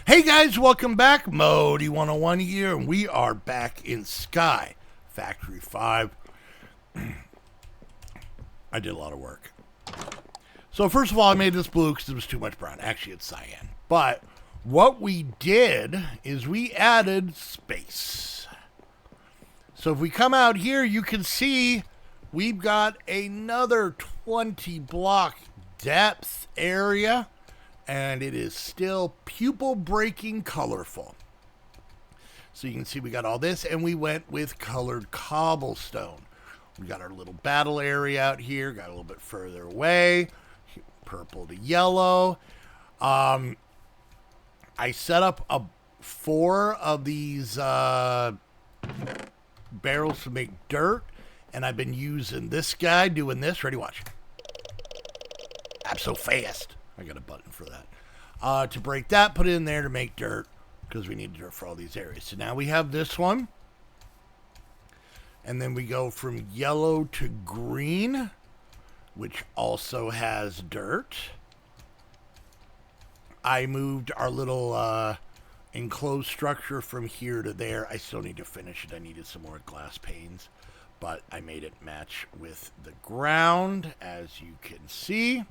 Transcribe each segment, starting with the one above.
Hey guys, welcome back. Modi 101 here, and we are back in Sky Factory 5. I did a lot of work. So first of all, I made this blue because it was too much brown. Actually, it's cyan. But what we did is we added space. So if we come out here, you can see we've got another 20 block depth area. And it is still pupil breaking colorful. So you can see we got all this, and we went with colored cobblestone. We got our little battle area out here, got a little bit further away, purple to yellow. I set up 4 of these barrels to make dirt, and I've been using this guy doing this. Ready, watch. I'm so fast. I got a button for that. To break that, put it in there to make dirt, because we need dirt for all these areas. So now we have this one. And then we go from yellow to green, which also has dirt. I moved our little enclosed structure from here to there. I still need to finish it. I needed some more glass panes, but I made it match with the ground, as you can see.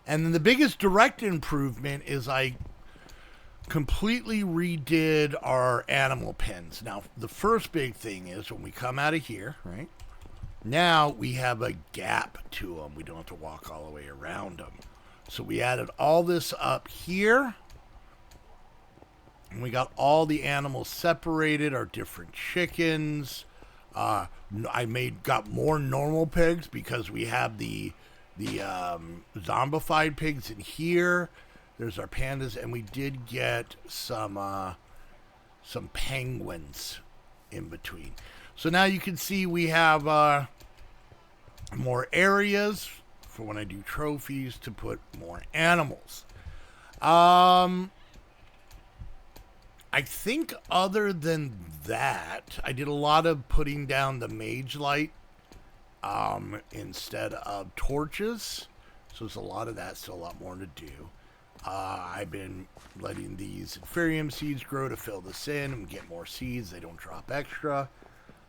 And then the biggest direct improvement is I completely redid our animal pens. Now, the first big thing is when we come out of here, right? Now we have a gap to them. We don't have to walk all the way around them. So we added all this up here. And we got all the animals separated, our different chickens. I got more normal pigs because we have the zombified pigs in here. There's our pandas, and we did get some penguins in between. So now you can see we have more areas for when I do trophies to put more animals. I think other than that, I did a lot of putting down the mage light instead of torches. So there's a lot of that, still a lot more to do. I've been letting these inferium seeds grow to fill this in and get more seeds. They don't drop extra.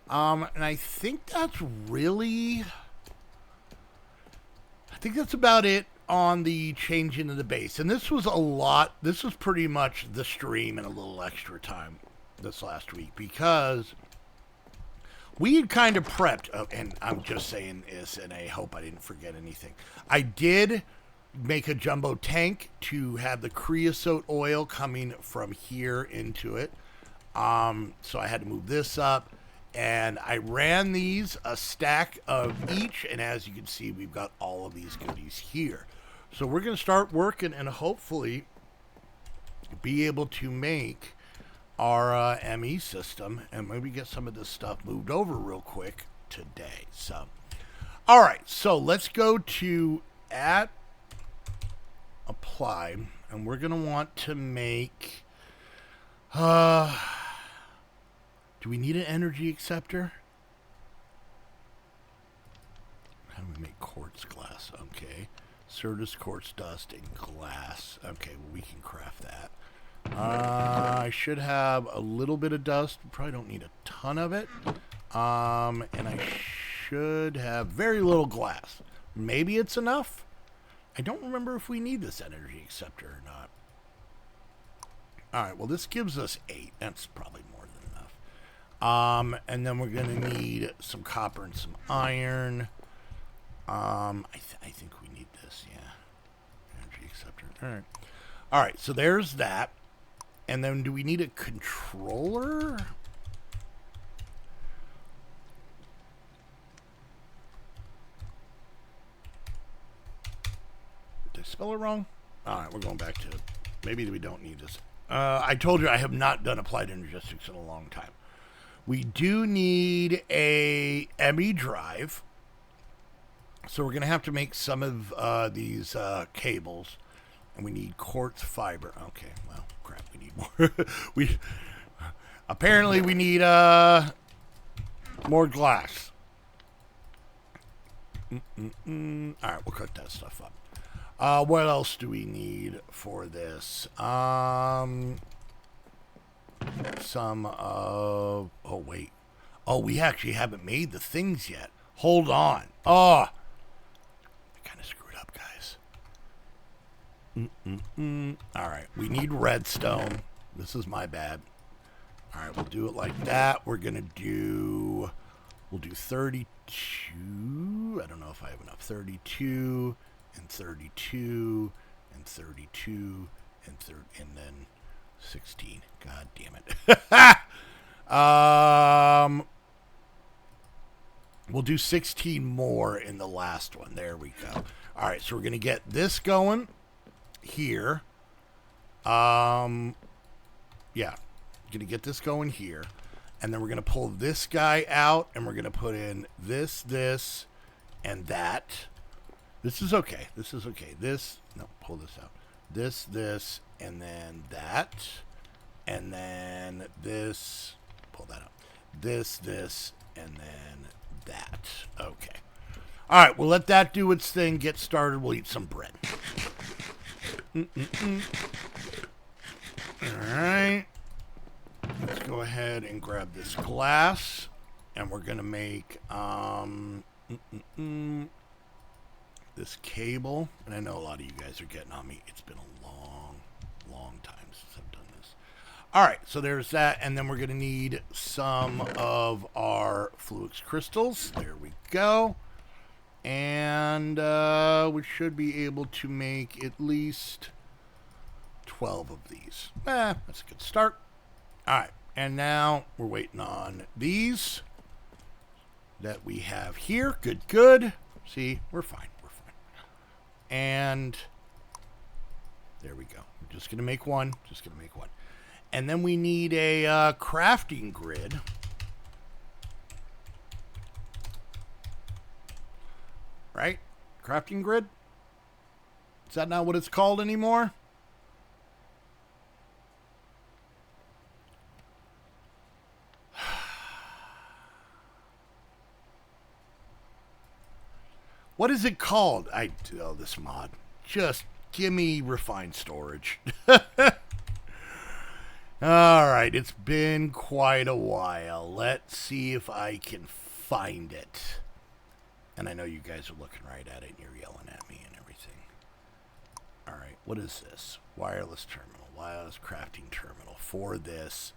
And I think that's about it on the changing of the base. And this was a lot. This was pretty much the stream and a little extra time this last week because we had kind of prepped, and I'm just saying this, and I hope I didn't forget anything. I did make a jumbo tank to have the creosote oil coming from here into it. So I had to move this up, and I ran these, a stack of each, and as you can see, we've got all of these goodies here. So we're going to start working and hopefully be able to make our ME system and maybe get some of this stuff moved over real quick today. So, all right, so let's go to apply, and we're gonna want to make do we need an energy acceptor? How do we make quartz glass? Okay, Certus quartz dust and glass. Okay, well, we can craft that. I should have a little bit of dust. Probably don't need a ton of it. And I should have very little glass. Maybe it's enough. I don't remember if we need this energy acceptor or not. All right, well, this gives us 8. That's probably more than enough. And then we're going to need some copper and some iron. I think we need this, yeah. Energy acceptor. All right, so there's that. And then do we need a controller? Did I spell it wrong? All right, we're going back to it. Maybe we don't need this. I told you I have not done applied energistics in a long time. We do need a ME drive. So we're going to have to make some of these cables. And we need quartz fiber. Okay, well, crap, we need more. Apparently we need more glass. All right, we'll cut that stuff up. What else do we need for this? Some of... Oh, wait. Oh, we actually haven't made the things yet. Hold on. Oh. I kind of screwed up, guys. All right. We need redstone. This is my bad. All right. We'll do it like that. We're going to do... We'll do 32. I don't know if I have enough. 32 and 32 and 32 and then 16. God damn it. We'll do 16 more in the last one. There we go. All right, so we're going to get this going here. Yeah, going to get this going here. And then we're going to pull this guy out, and we're going to put in this, and that. This is okay. This is okay. This, no, pull this out. This, and then that. And then this, pull that out. This, and then that. Okay. All right, we'll let that do its thing. Get started. We'll eat some bread. All right. Let's go ahead and grab this glass, and we're going to make this cable. And I know a lot of you guys are getting on me. It's been a long time since I've done this. All right, so there's that, and then we're going to need some of our Fluix crystals. There we go. And we should be able to make at least 12 of these. That's a good start. All right, and now we're waiting on these that we have here. Good. See, we're fine. And there we go. We're just going to make one. And then we need a crafting grid. Right? Crafting grid? Is that not what it's called anymore? What is it called? This mod. Just give me refined storage. Alright, it's been quite a while. Let's see if I can find it. And I know you guys are looking right at it and you're yelling at me and everything. Alright, what is this? Wireless terminal. Wireless crafting terminal for this.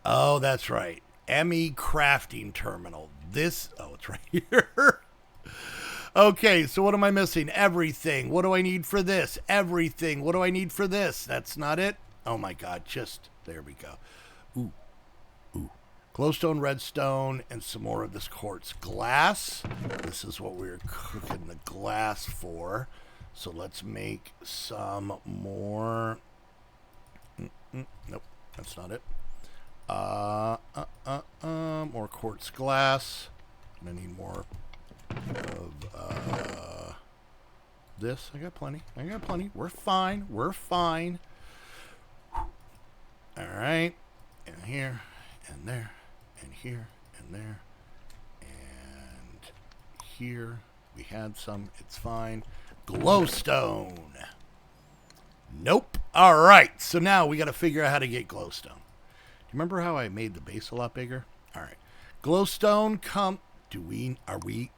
Oh, that's right. ME crafting terminal. This, it's right here. Okay, so what am I missing? Everything. What do I need for this? Everything. What do I need for this? That's not it? Oh my god, there we go. Ooh. Glowstone, redstone, and some more of this quartz glass. This is what we're cooking the glass for. So let's make some more. Nope, that's not it. More quartz glass. And I need more of this. I got plenty. We're fine. All right. And here, and there, and here, and there, and here. We had some. It's fine. Glowstone. Nope. All right. So now we got to figure out how to get glowstone. Do you remember how I made the base a lot bigger? All right. Glowstone come. Are we?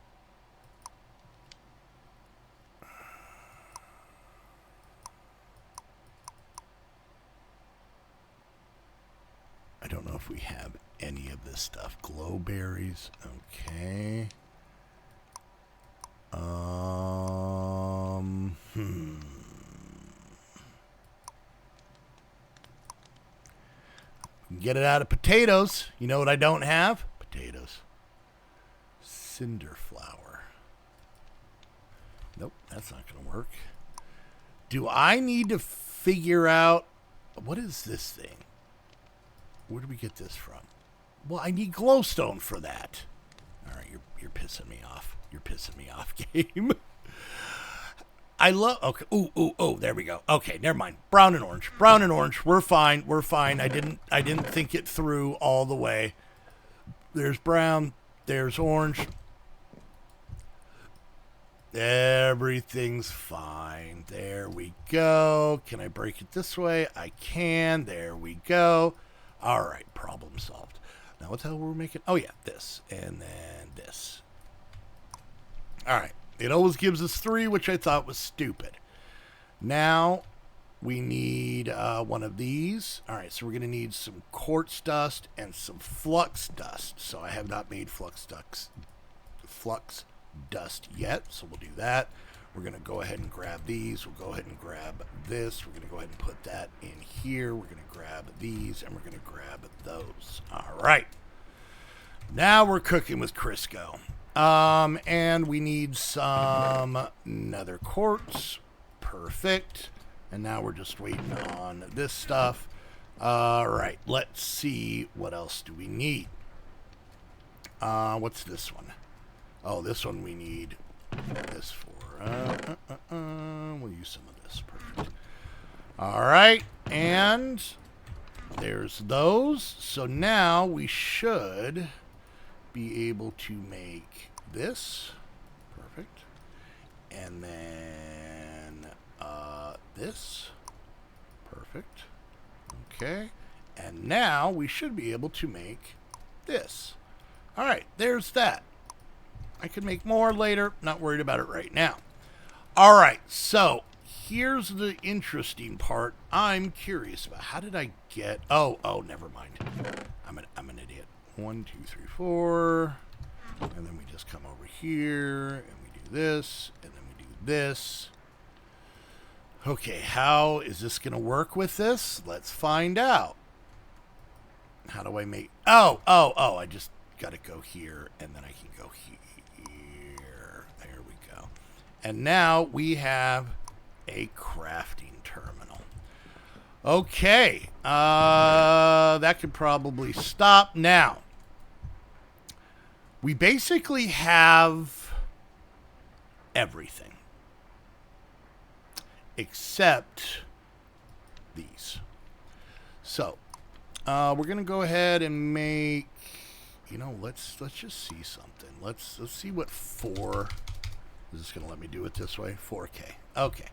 I don't know if we have any of this stuff. Glowberries. Okay. Get it out of potatoes. You know what I don't have? Potatoes. Cinder flour. Nope, that's not going to work. Do I need to figure out... What is this thing? Where do we get this from? Well, I need glowstone for that. All right, you're pissing me off. Game. I love... Okay. Ooh, there we go. Okay, never mind. Brown and orange. We're fine. I didn't think it through all the way. There's brown. There's orange. Everything's fine. There we go. Can I break it this way? I can. There we go. All right, problem solved. Now what the hell were we making? Oh yeah, this and then this. All right. It always gives us 3, which I thought was stupid. Now we need one of these. All right, so we're going to need some quartz dust and some flux dust. So I have not made flux dust yet, so we'll do that. We're going to go ahead and grab these. We'll go ahead and grab this. We're going to go ahead and put that in here. We're going to grab these, and we're going to grab those. All right. Now we're cooking with Crisco. And we need some nether quartz. Perfect. And now we're just waiting on this stuff. All right. Let's see. What else do we need? What's this one? Oh, this one we need this for. We'll use some of this. Perfect. All right. And there's those. So now we should be able to make this. Perfect. And then this. Perfect. Okay. And now we should be able to make this. All right. There's that. I can make more later. Not worried about it right now. All right. So here's the interesting part. I'm curious about how did I get... Oh, never mind. I'm an idiot. 1, 2, 3, 4. And then we just come over here and we do this and then we do this. Okay, how is this going to work with this? Let's find out. How do I make... Oh, I just got to go here and then I can go here. There we go. And now we have a crafting terminal. Okay, that could probably stop. Now, we basically have everything except these. So, we're gonna go ahead and make. You know, let's just see something. Let's see what 4. Is this gonna let me do it this way? 4K. Okay.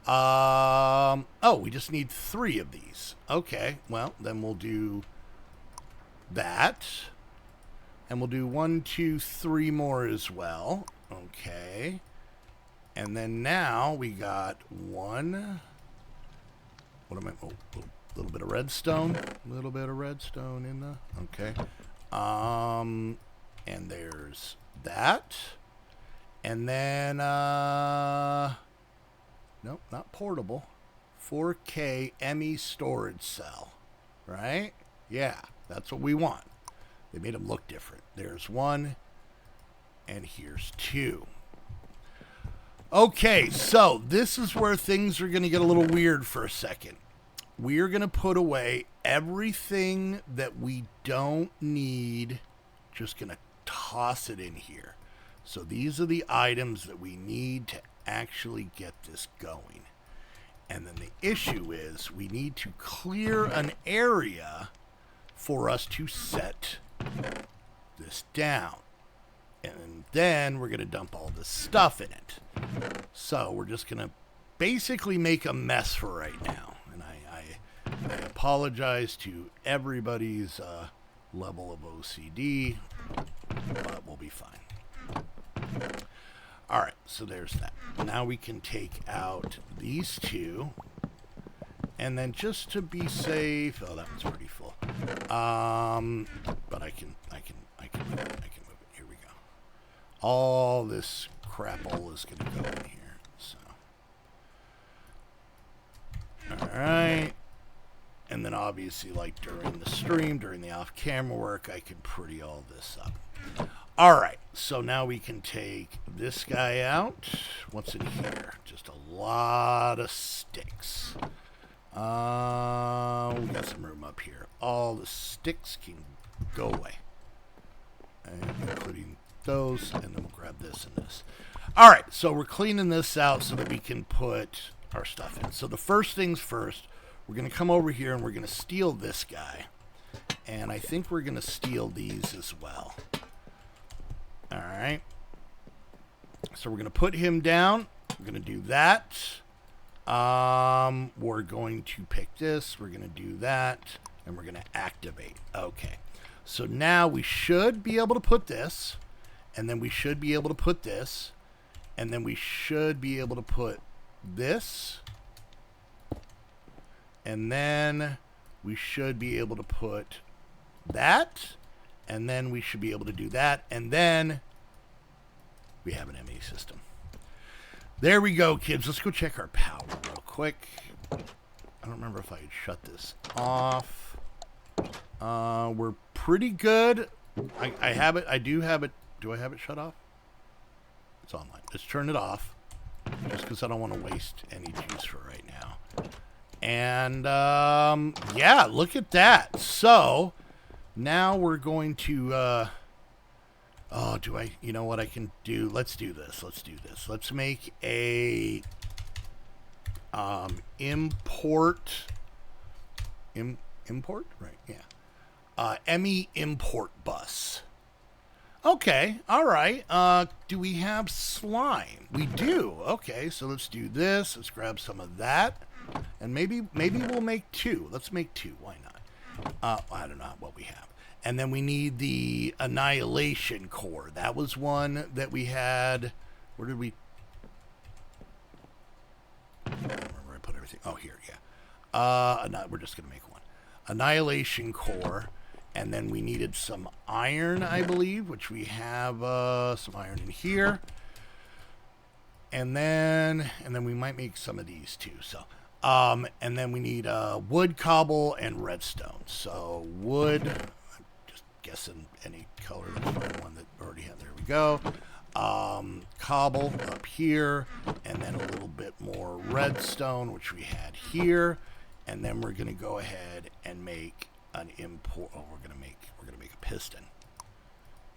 Oh, we just need 3 of these. Okay, well, then we'll do that. And we'll do 1, 2, 3 more as well. Okay. And then now we got 1. What am I? Oh, a little bit of redstone. A little bit of redstone in the... Okay. And there's that. And then, nope, not portable. 4K ME storage cell, right? Yeah, that's what we want. They made them look different. There's 1, and here's 2. Okay, so this is where things are going to get a little weird for a second. We're going to put away everything that we don't need. Just going to toss it in here. So these are the items that we need to actually get this going. And then the issue is we need to clear an area for us to set this down. And then we're going to dump all this stuff in it. So we're just going to basically make a mess for right now. And I apologize to everybody's level of OCD, but we'll be fine. All right, so there's that. Now we can take out these 2. And then just to be safe, oh, that one's pretty full. But I can move it. Here we go. All this crapple is going to go in here. So, all right. And then obviously, like during the stream, during the off-camera work, I can pretty all this up. All right, so now we can take this guy out. What's in here? Just a lot of sticks. We got some room up here. All the sticks can go away, including those, and then we'll grab this and this. All right, so we're cleaning this out so that we can put our stuff in. So the first things first, we're going to come over here and we're going to steal this guy. And I think we're going to steal these as well. All right. So we're going to put him down. We're going to do that. We're going to pick this. We're going to do that. And we're going to activate. Okay. So now we should be able to put this. And then we should be able to put this. And then we should be able to put this. And then we should be able to put that. And then we should be able to do that. And then we have an ME system. There we go, kids. Let's go check our power real quick. I don't remember if I had shut this off. We're pretty good. I have it. I do have it. Do I have it shut off? It's online. Let's turn it off. Just because I don't want to waste any juice for right now. And, yeah, look at that. So, now we're going to, you know what I can do? Let's do this. Let's make a, import, right, yeah. ME import bus. Okay, all right. Do we have slime? We do. Okay, so let's do this. Let's grab some of that. And maybe we'll make two. Let's make two. Why not? I don't know what we have. And then we need the annihilation core. That was one that we had. Where did we? I don't remember where I put everything. Oh, here, yeah. No, we're just gonna make one. Annihilation core. And then we needed some iron, I believe, which we have some iron in here. And then we might make some of these too. So, and then we need wood, cobble, and redstone. So wood, I'm just guessing any color. Let's find one that already had. There we go. Cobble up here, and then a little bit more redstone, which we had here. And then we're gonna go ahead and make an import. Oh, we're gonna make a piston,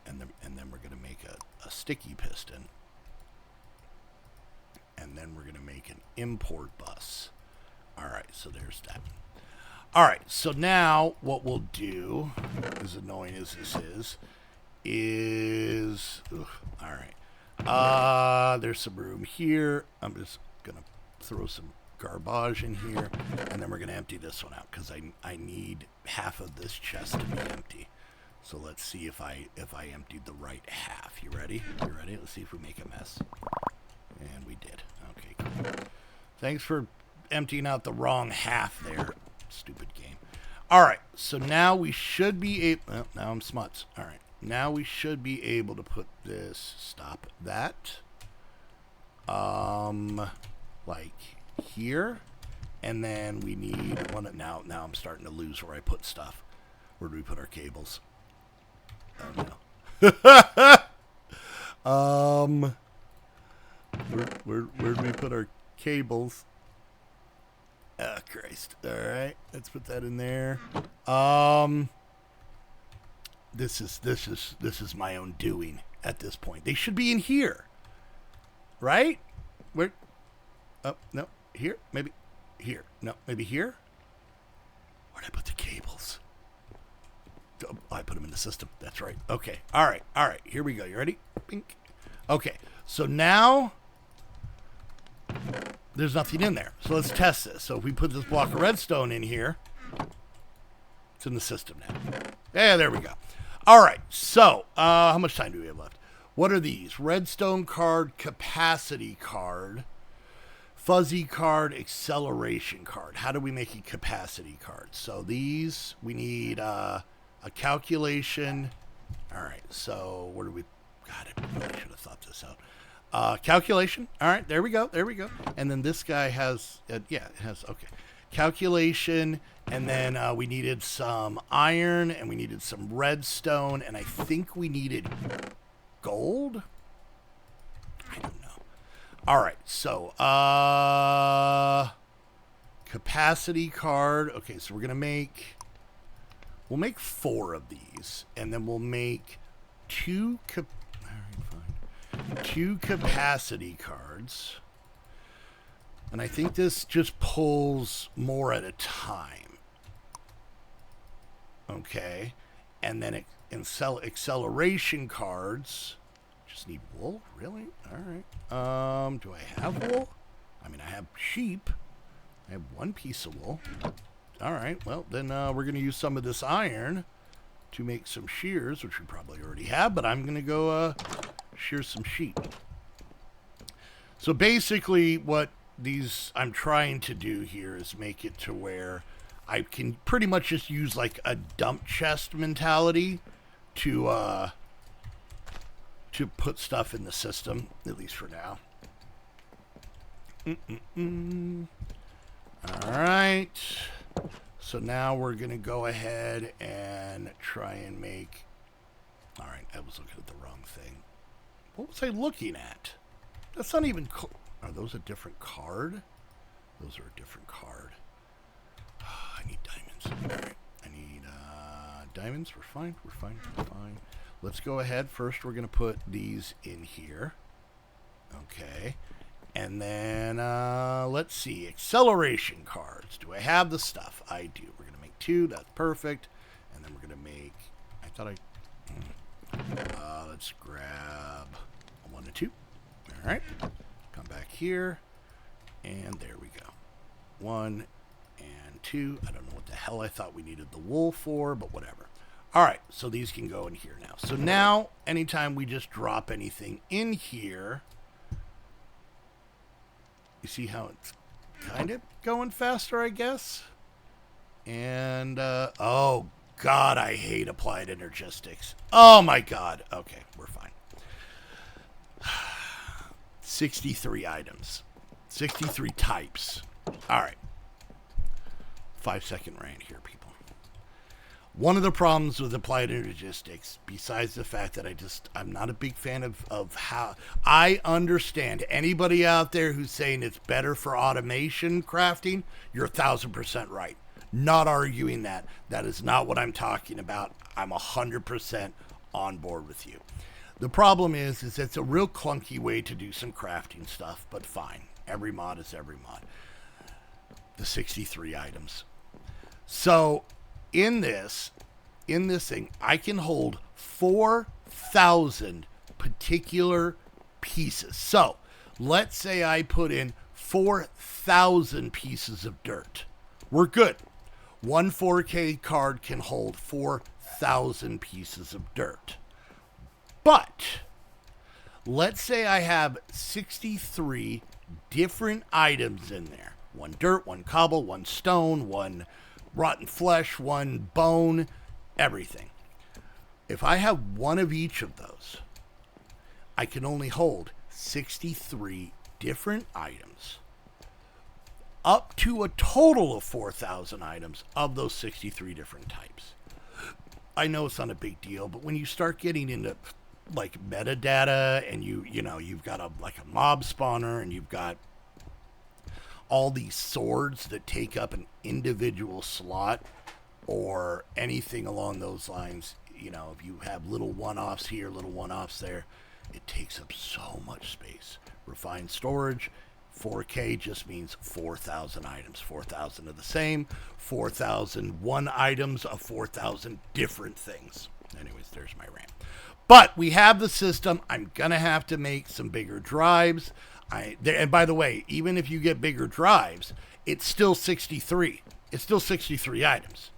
and then we're gonna make a sticky piston, and then we're gonna make an import bus. All right, so there's that. All right, so now what we'll do, as annoying as this is all right. There's some room here. I'm just gonna throw some garbage in here, and then we're gonna empty this one out because I need half of this chest to be empty. So let's see if I emptied the right half. You ready? You ready? Let's see if we make a mess. And we did. Okay, cool. Thanks for emptying out the wrong half there. Stupid game. All right, so now we should be able. Well, now I'm smuts. All right, now we should be able to put this. Stop that. Like here, and then we need one. Now I'm starting to lose where I put stuff. Where do we put our cables? Oh no. Where do we put our cables? Oh Christ! All right, let's put that in there. This is my own doing at this point. They should be in here, right? Where? Oh no. Here? Maybe here. No, maybe here? Where'd I put the cables? Oh, I put them in the system. That's right. Okay. All right. Here we go. You ready? Pink. Okay. So now there's nothing in there. So let's test this. So if we put this block of redstone in here, it's in the system now. Yeah, there we go. All right. So how much time do we have left? What are these? Redstone card, capacity card, fuzzy card, acceleration card. How do we make a capacity card? So these, we need a calculation. All right, so where do we, God, I really should have thought this out. Calculation. All right, there we go. And then this guy has, yeah, it has, okay. Calculation, and then we needed some iron, and we needed some redstone, and I think we needed gold? I don't know. All right, so capacity card. Okay, so we'll make 4 of these, and then we'll make two capacity cards. And I think this just pulls more at a time. Okay, and then acceleration cards, just need wool? Really? All right. Do I have wool? I mean, I have sheep. I have one piece of wool. All right. Well, then we're going to use some of this iron to make some shears, which we probably already have, but I'm going to go shear some sheep. So basically what I'm trying to do here is make it to where I can pretty much just use like a dump chest mentality to put stuff in the system, at least for now. All right. So now we're going to go ahead and try and make... All right, I was looking at the wrong thing. What was I looking at? That's not even... Are those a different card? Those are a different card. I need diamonds. All right. I need diamonds. We're fine. We're fine. We're fine. Let's go ahead. First, we're going to put these in here. Okay. And then, let's see. Acceleration cards. Do I have the stuff? I do. We're going to make 2. That's perfect. And then we're going to make... I thought let's grab 1 and 2. All right. Come back here. And there we go. 1 and 2. I don't know what the hell I thought we needed the wool for, but whatever. All right. So these can go in here now. So now, anytime we just drop anything in here... You see how it's kind of going faster, I guess? And, oh, God, I hate applied energistics. Oh, my God. Okay, we're fine. 63 items. 63 types. All right. 5-second rant here, people. One of the problems with applied energistics, besides the fact that I'm not a big fan of how... I understand anybody out there who's saying it's better for automation crafting, you're 1,000% right. Not arguing that. That is not what I'm talking about. I'm 100% on board with you. The problem is it's a real clunky way to do some crafting stuff, but fine. Every mod is every mod. The 63 items. So... In this thing, I can hold 4,000 particular pieces. So, let's say I put in 4,000 pieces of dirt. We're good. One 4K card can hold 4,000 pieces of dirt. But, let's say I have 63 different items in there. 1 dirt, 1 cobble, 1 stone, 1... rotten flesh, 1 bone, everything. If I have 1 of each of those, I can only hold 63 different items, up to a total of 4,000 items of those 63 different types. I know it's not a big deal, but when you start getting into like metadata and you've got a mob spawner and you've got all these swords that take up an individual slot or anything along those lines, if you have little one-offs here, little one-offs there, it takes up so much space. Refined storage, 4K just means 4,000 items. 4,000 of the same, 4,001 items of 4,000 different things. Anyways, there's my rant. But we have the system. I'm going to have to make some bigger drives. And by the way, even if you get bigger drives, it's still 63. It's still 63 items.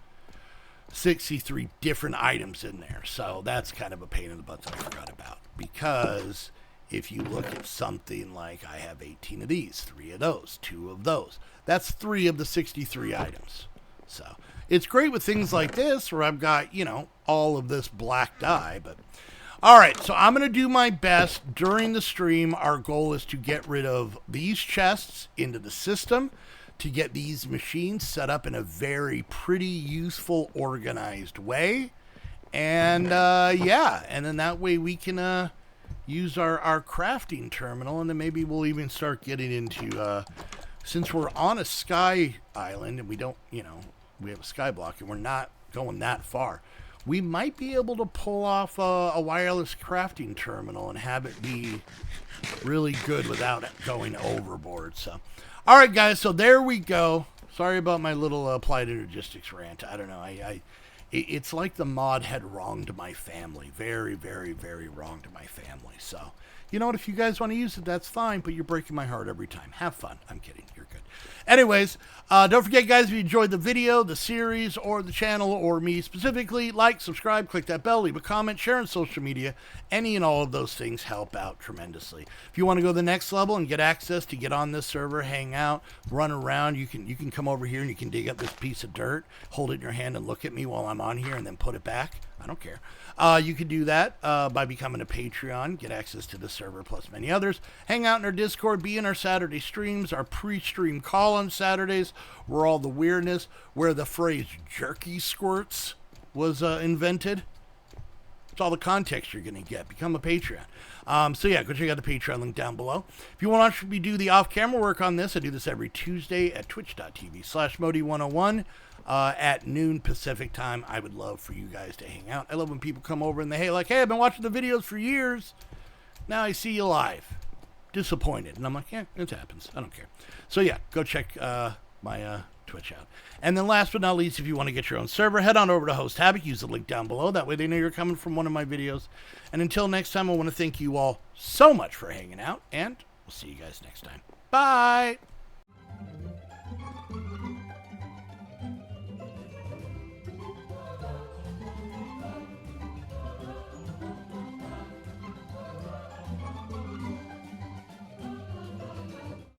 63 different items in there. So that's kind of a pain in the butt that I forgot about. Because if you look at something like I have 18 of these, 3 of those, 2 of those. That's 3 of the 63 items. So it's great with things like this where I've got, all of this black dye, but... All right, so I'm going to do my best during the stream. Our goal is to get rid of these chests into the system, to get these machines set up in a very pretty useful, organized way. And, yeah, and then that way we can use our crafting terminal, and then maybe we'll even start getting into, since we're on a sky island, and we don't, we have a sky block, and we're not going that far. We might be able to pull off a wireless crafting terminal and have it be really good without it going overboard. So, all right, guys. So there we go. Sorry about my little applied energistics rant. I don't know. it's like the mod had wronged my family. Very, very, very wronged my family. So, you know what? If you guys want to use it, that's fine, but you're breaking my heart every time. Have fun. I'm kidding. You're good. Anyways, don't forget, guys, if you enjoyed the video, the series, or the channel, or me specifically, like, subscribe, click that bell, leave a comment, share on social media. Any and all of those things help out tremendously. If you want to go to the next level and get access to get on this server, hang out, run around, you can come over here and you can dig up this piece of dirt, hold it in your hand and look at me while I'm on here and then put it back. I don't care. You can do that by becoming a Patreon, get access to the server plus many others. Hang out in our Discord, be in our Saturday streams, our pre-stream call on Saturdays, where all the weirdness, where the phrase jerky squirts was invented. It's all the context you're going to get. Become a Patreon. So yeah, go check out the Patreon link down below. If you want to watch me do the off-camera work on this, I do this every Tuesday at twitch.tv/Modi101. At noon Pacific time. I would love for you guys to hang out. I love when people come over and hey, I've been watching the videos for years. Now I see you live. Disappointed. And I'm like, yeah, it happens. I don't care. So yeah, go check my Twitch out. And then last but not least, if you want to get your own server, head on over to Host Havoc. Use the link down below. That way they know you're coming from one of my videos. And until next time, I want to thank you all so much for hanging out. And we'll see you guys next time. Bye!